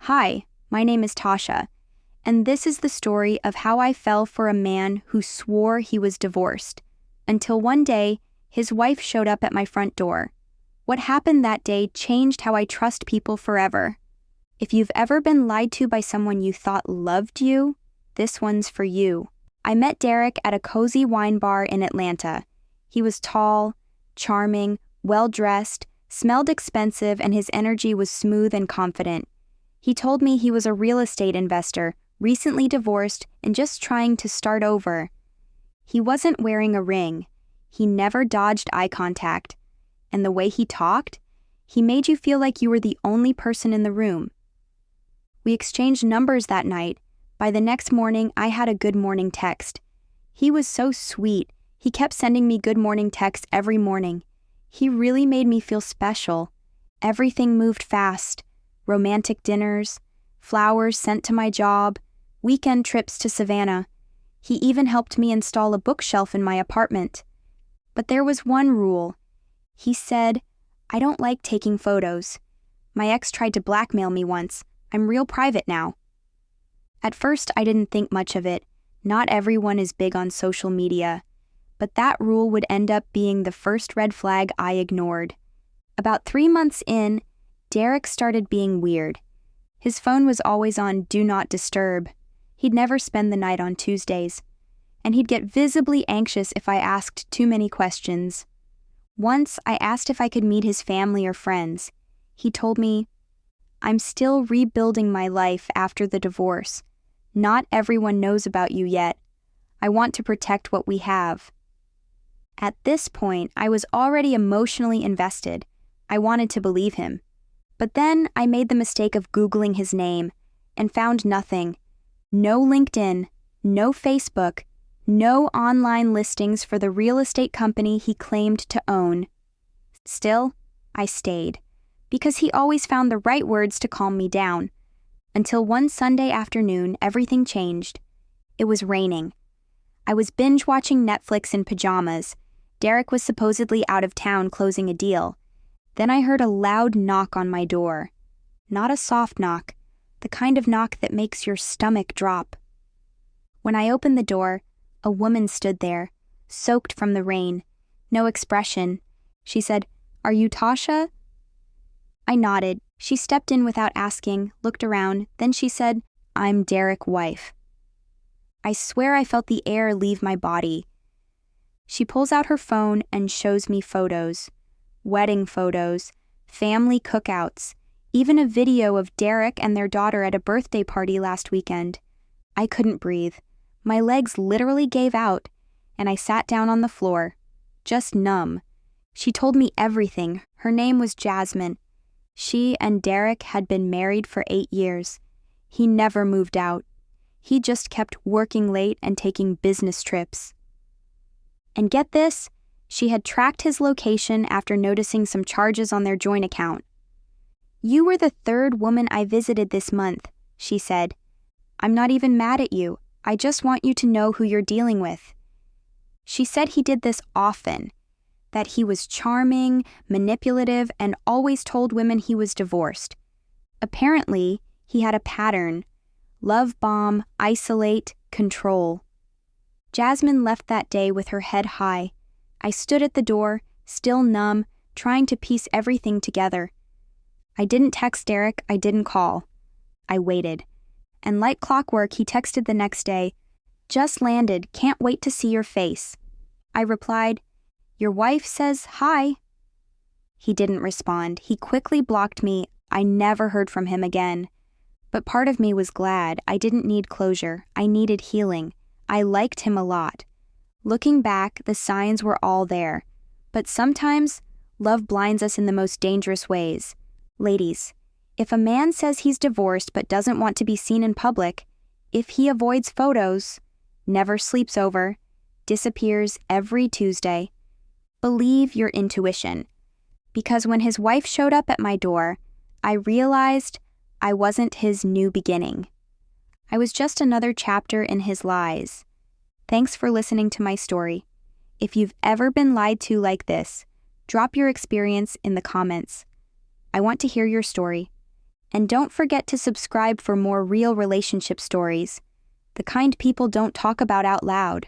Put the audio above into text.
Hi, my name is Tasha, and this is the story of how I fell for a man who swore he was divorced, until one day his wife showed up at my front door. What happened that day changed how I trust people forever. If you've ever been lied to by someone you thought loved you, this one's for you. I met Derek at a cozy wine bar in Atlanta. He was tall, charming, well-dressed, smelled expensive, and his energy was smooth and confident. He told me he was a real estate investor, recently divorced, and just trying to start over. He wasn't wearing a ring. He never dodged eye contact. And the way he talked, he made you feel like you were the only person in the room. We exchanged numbers that night. By the next morning, I had a good morning text. He was so sweet. He kept sending me good morning texts every morning. He really made me feel special. Everything moved fast. Romantic dinners, flowers sent to my job, weekend trips to Savannah. He even helped me install a bookshelf in my apartment. But there was one rule. He said, "I don't like taking photos. My ex tried to blackmail me once. I'm real private now." At first, I didn't think much of it. Not everyone is big on social media. But that rule would end up being the first red flag I ignored. About 3 months in, Derek started being weird. His phone was always on Do Not Disturb. He'd never spend the night on Tuesdays. And he'd get visibly anxious if I asked too many questions. Once, I asked if I could meet his family or friends. He told me, "I'm still rebuilding my life after the divorce. Not everyone knows about you yet. I want to protect what we have." At this point, I was already emotionally invested. I wanted to believe him. But then I made the mistake of Googling his name and found nothing. No LinkedIn, no Facebook, no online listings for the real estate company he claimed to own. Still, I stayed, because he always found the right words to calm me down. Until one Sunday afternoon, everything changed. It was raining. I was binge-watching Netflix in pajamas. Derek was supposedly out of town closing a deal. Then I heard a loud knock on my door. Not a soft knock, the kind of knock that makes your stomach drop. When I opened the door, a woman stood there, soaked from the rain, no expression. She said, "Are you Tasha?" I nodded. She stepped in without asking, looked around, then she said, "I'm Derek's wife." I swear I felt the air leave my body. She pulls out her phone and shows me photos. Wedding photos, family cookouts, even a video of Derek and their daughter at a birthday party last weekend. I couldn't breathe. My legs literally gave out, and I sat down on the floor, just numb. She told me everything. Her name was Jasmine. She and Derek had been married for 8 years. He never moved out. He just kept working late and taking business trips. And get this, she had tracked his location after noticing some charges on their joint account. "You were the 3rd woman I visited this month," she said. "I'm not even mad at you. I just want you to know who you're dealing with." She said he did this often, that he was charming, manipulative, and always told women he was divorced. Apparently, he had a pattern: love bomb, isolate, control. Jasmine left that day with her head high. I stood at the door, still numb, trying to piece everything together. I didn't text Derek, I didn't call. I waited. And like clockwork, he texted the next day, "Just landed, can't wait to see your face." I replied, "Your wife says hi." He didn't respond. He quickly blocked me. I never heard from him again. But part of me was glad. I didn't need closure. I needed healing. I liked him a lot. Looking back, the signs were all there. But sometimes, love blinds us in the most dangerous ways. Ladies, if a man says he's divorced but doesn't want to be seen in public, if he avoids photos, never sleeps over, disappears every Tuesday, believe your intuition. Because when his wife showed up at my door, I realized I wasn't his new beginning. I was just another chapter in his lies. Thanks for listening to my story. If you've ever been lied to like this, drop your experience in the comments. I want to hear your story. And don't forget to subscribe for more real relationship stories, the kind people don't talk about out loud.